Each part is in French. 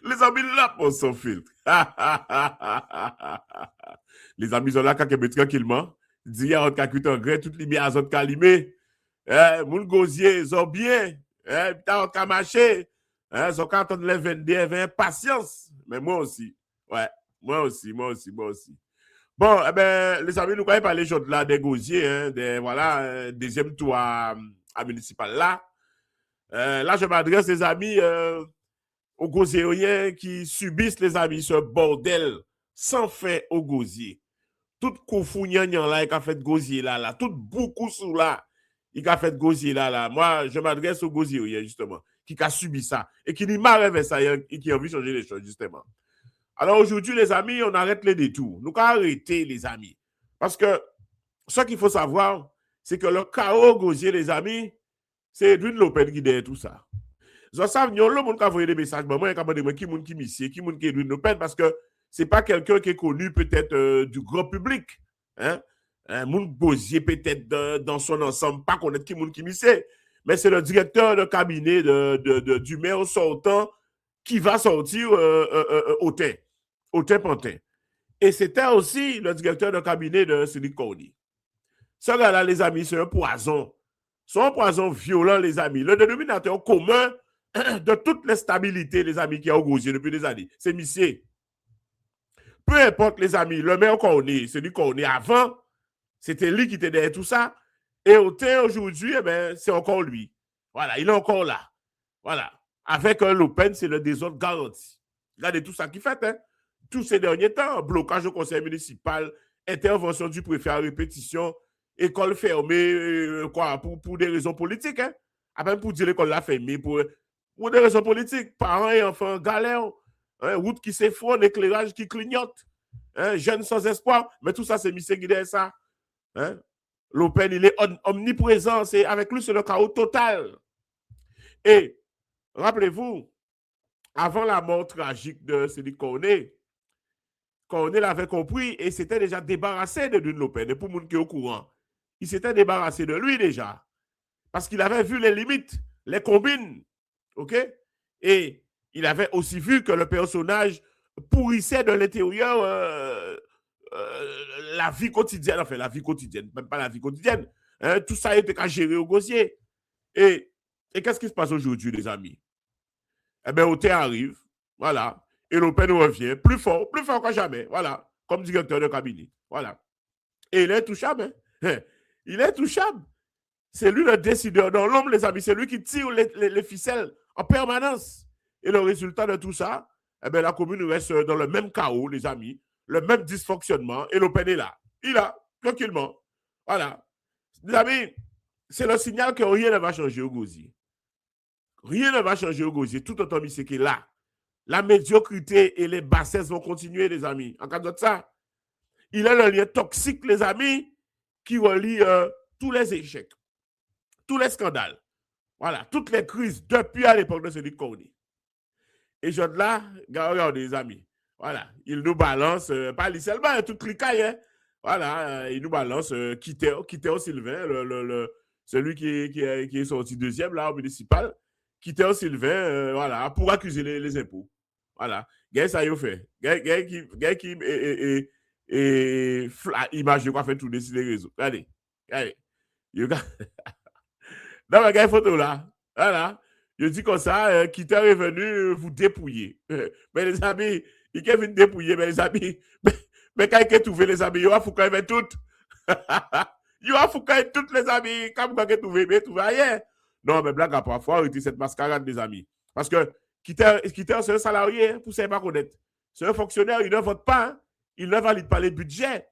Les amis là pour son filtre. Les amis sont là quand ils tranquillement. Dis à votre cuit en gré toute lumière à votre calimé. Moun gosier, ils ont bien. Putain, on a marché. Ils ont quand on les 22, 20 patience. Mais moi aussi. Ouais, moi aussi. Bon, eh ben, les amis, nous croyons parler de là des gosiers, hein, voilà, deuxième tour à municipal là. Là, je m'adresse, les amis, aux gosiers qui subissent, les amis, ce bordel sans fin aux gosiers. Tout koufounian là, il a fait gosier là, tout beaucoup sous là, il a fait gosier là. Moi, je m'adresse aux gosiers, justement, qui a subi ça et qui n'y m'arrive ça et qui a envie de changer les choses, justement. Alors aujourd'hui, les amis, on arrête les détours. Nous allons arrêter, les amis. Parce que ce qu'il faut savoir, c'est que le chaos gosier, les amis, c'est Edwin Lopez qui dit tout ça. Je sais, il y a le monde qui a envoyé des messages. Moi, il y a des gens qui sont qui est Edwin Lopez parce que ce n'est pas quelqu'un qui est connu peut-être du grand public. Hein? Un monde gosier peut-être dans son ensemble, pas connaître qui est mais c'est le directeur de cabinet du maire sortant qui va sortir au Pantin. Et c'était aussi le directeur de cabinet de Sidi Kouni. Ça, là, les amis, c'est un poison. C'est un poison violent, les amis. Le dénominateur commun de toute l'instabilité, les amis, qui a gosier depuis des années, c'est Missier. Peu importe, les amis, le maire Kouni, celui Kouni avant, c'était lui qui était derrière tout ça. Et aujourd'hui, eh ben, c'est encore lui. Voilà, il est encore là. Voilà. Avec un Lopez, c'est le désordre garanti. Regardez tout ça qu'il fait, hein. Tous ces derniers temps, blocage au conseil municipal, intervention du préfet à répétition, école fermée, quoi, pour des raisons politiques, hein. Après, pour dire l'école l'a fermée, pour des raisons politiques, parents et enfants galère, hein, route qui s'effondre, éclairage qui clignote, hein, jeunes sans espoir, mais tout ça, c'est Michel qui dit ça. Hein? L'Open, il est omniprésent, c'est, avec lui, c'est le chaos total. Et, rappelez-vous, avant la mort tragique de Sidi Koné l'avait compris et s'était déjà débarrassé de Edwin Lopez. Et pour le monde qui est au courant, il s'était débarrassé de lui déjà. Parce qu'il avait vu les limites, les combines. OK? Et il avait aussi vu que le personnage pourrissait de l'intérieur la vie quotidienne, enfin la vie quotidienne, même pas la vie quotidienne. Hein, tout ça a été géré au gosier. Et qu'est-ce qui se passe aujourd'hui, les amis? Eh bien, Oté arrive, voilà, et l'Open revient plus fort que jamais, voilà, comme directeur de cabinet, voilà. Et il est touchable, hein? Il est touchable. C'est lui le décideur dans l'homme, les amis, c'est lui qui tire les ficelles en permanence. Et le résultat de tout ça, eh bien, la commune reste dans le même chaos, les amis, le même dysfonctionnement, et l'Open est là. Il est là, tranquillement. Voilà. Les amis, c'est le signal que rien ne va changer au gosier. Rien ne va changer au gosier. Tout autant mis c'est qui est là. La médiocrité et les bassesses vont continuer, les amis. En cas de ça, il y a le lien toxique, les amis, qui relie tous les échecs, tous les scandales. Voilà, toutes les crises depuis à l'époque de celui Kouni. Et je là, regardez, les amis. Voilà, il nous balance, pas lui seulement, tout cliquaille, hein. Voilà, il nous balance Kiteo Sylvain, celui qui est sorti deuxième là au municipal. Kiteo Sylvain, voilà, pour accuser les impôts. Voilà, gars, ça y est fait. Gars qui image de quoi fait tout les réseaux. Regardez. Non, mais gars, photo là. Voilà. Je dis comme ça, Kiteo est venu vous dépouiller. Mais les amis, il est venu dépouiller, mais les amis, mais quand il a trouvé les amis, il a foutu avec toutes. Il a foutu avec toutes les amis. Quand vous avez trouvé, mais trouvé ailleurs. Non, mais blague à part, il faut arrêter cette mascarade, les amis. Parce que Kiteo, c'est un salarié, hein, pour ne pas connaître. C'est un fonctionnaire, il ne vote pas, hein. Il ne valide pas les budgets.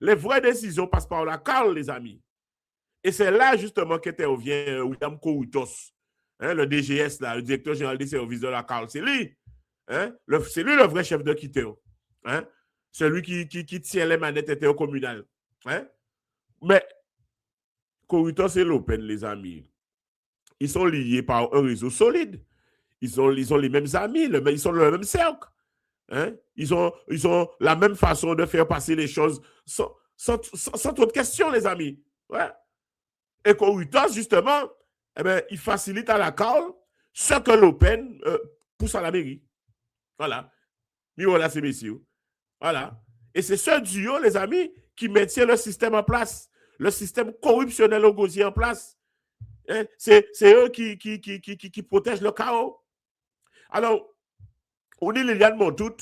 Les vraies décisions passent par la cale, les amis. Et c'est là, justement, qu'intervient William Kouitos, hein, le DGS, là, le directeur général des services de la cale. C'est lui. Hein? C'est lui le vrai chef de Kiteo. Hein? Celui qui tient les manettes intercommunales. Hein? Mais Kouitos et l'Open, les amis, ils sont liés par un réseau solide. Ils ont les mêmes amis, ils sont dans le même cercle. Hein? Ils ont la même façon de faire passer les choses sans trop de questions, les amis. Ouais. Et Kouitos, justement, eh bien, il facilite à la cause ce que l'Open pousse à la mairie. Voilà. Voilà, ces messieurs. Voilà. Et c'est ce duo, les amis, qui maintient le système en place, le système corruptionnel au gosier en place. Hein? C'est eux qui protègent le chaos. Alors, on est Liliane Montout,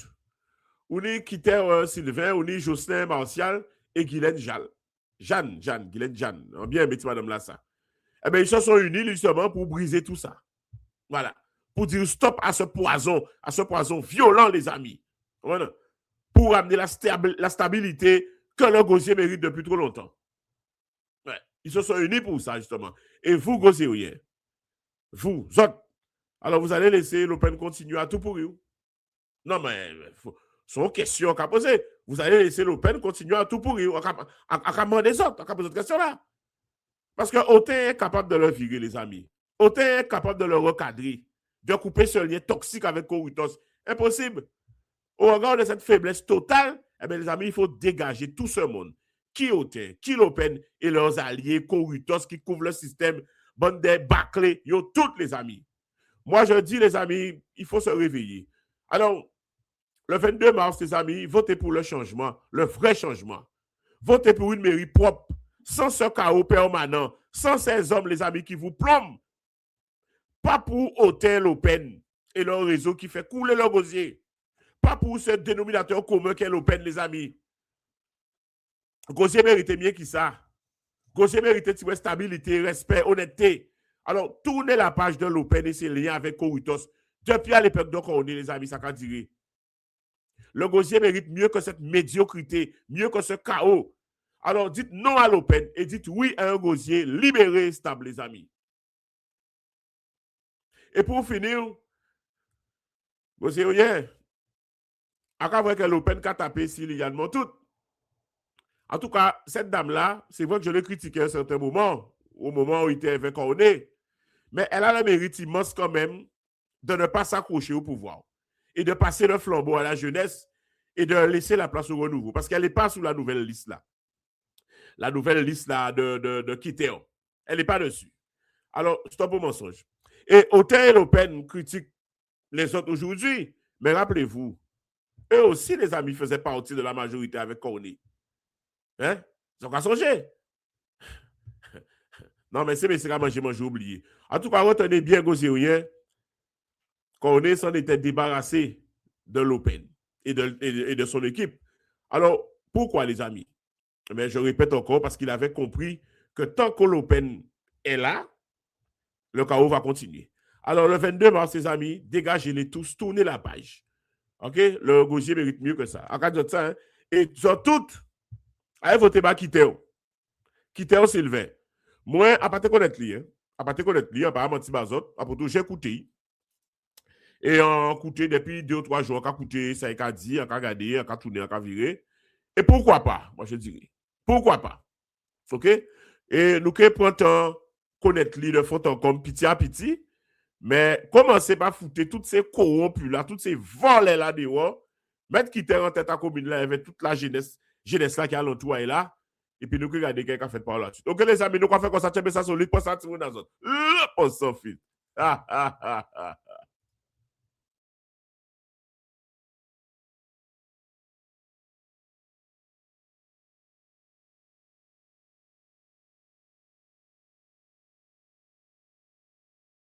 on est Kiter Sylvain, on est Jocelyn Martial et Guylaine Guylaine Jeanne. Bien, mettez madame là ça. Eh bien, ils se sont unis justement pour briser tout ça. Voilà. Pour dire stop à ce poison violent, les amis. Voilà. Pour amener la stabilité que le gosier mérite depuis trop longtemps. Ouais. Ils se sont unis pour ça, justement. Et vous, gosiers, vous autres, alors vous allez laisser l'Open continuer à tout pourrir. Non, mais c'est une question qu'à poser. Vous allez laisser l'Open continuer à tout pourrir. À demander des autres, à poser cette question-là. Parce que Autain est capable de le virer, les amis. Autain est capable de le recadrer, de couper ce lien toxique avec Kouritos. Impossible. Au regard de cette faiblesse totale, eh bien, les amis, il faut dégager tout ce monde. Qui Autain, qui l'Open et leurs alliés, Kouritos, qui couvrent le système, bande des bâclés, yo, toutes les amis. Moi, je dis, les amis, il faut se réveiller. Alors, le 22 mars, les amis, votez pour le changement, le vrai changement. Votez pour une mairie propre, sans ce chaos permanent, sans ces hommes, les amis, qui vous plombent. Pas pour Autain, l'Open et leur réseau qui fait couler leur gosier. Pas pour ce dénominateur commun qu'est l'Open, les amis. Gosier méritait mieux que ça. Gosier méritait stabilité, respect, honnêteté. Alors, tournez la page de l'Open et ses liens avec Kouritos. Depuis à l'époque dont on est, les amis, ça qu'a dire. Le gosier mérite mieux que cette médiocrité, mieux que ce chaos. Alors, dites non à l'Open et dites oui à un gosier libéré et stable, les amis. Et pour finir, gosier, à vrai que l'Open a tapé sur Liliane Montout. En tout cas, cette dame-là, c'est vrai que je l'ai critiquée à un certain moment, au moment où il était avec Cornet, mais elle a le mérite immense quand même de ne pas s'accrocher au pouvoir et de passer le flambeau à la jeunesse et de laisser la place au renouveau, parce qu'elle n'est pas sous la nouvelle liste là. La nouvelle liste là de Kitéon. Elle n'est pas dessus. Alors, stop au mensonge. Et Autain et l'Open critiquent les autres aujourd'hui, mais rappelez-vous, eux aussi, les amis, faisaient partie de la majorité avec Cornet. Hein? Ils ont qu'à songer. Non, mais c'est j'ai oublié. En tout cas, retenez bien, Gosirien, Cornet s'en était débarrassé de l'Open et de son équipe. Alors, pourquoi, les amis? Mais je répète encore, parce qu'il avait compris que tant que l'Open est là, le chaos va continuer. Alors, le 22 mars, les amis, dégagez-les tous, tournez la page. OK? Le gosier mérite mieux que ça. En cas de ça, hein? Et surtout, allez voter par Kitéo. Kitéo Sylvain. Moi, à part te connaître lui, hein? À part te connaître lui, à part mentir bazot, à part tout, j'ai écouté. Et en écouté depuis 2 ou 3 jours, on a écouté, ça a dit, on a regardé, on a tourné, on a viré. Et pourquoi pas? Moi, je dirais. Pourquoi pas? OK? Et nous qui prenons temps connaître lui de fond comme petit à petit, mais commencez par foutre toutes ces corrompus là, toutes ces volets là dehors, mettre qui était en tête à commune là avec toute la jeunesse là qui est alentour et là, et puis nous regardons quelqu'un qui a fait par là-dessus. Donc les amis, nous avons fait comme ça, tu ça solide pour ça, tu dans autres. On s'en fiche.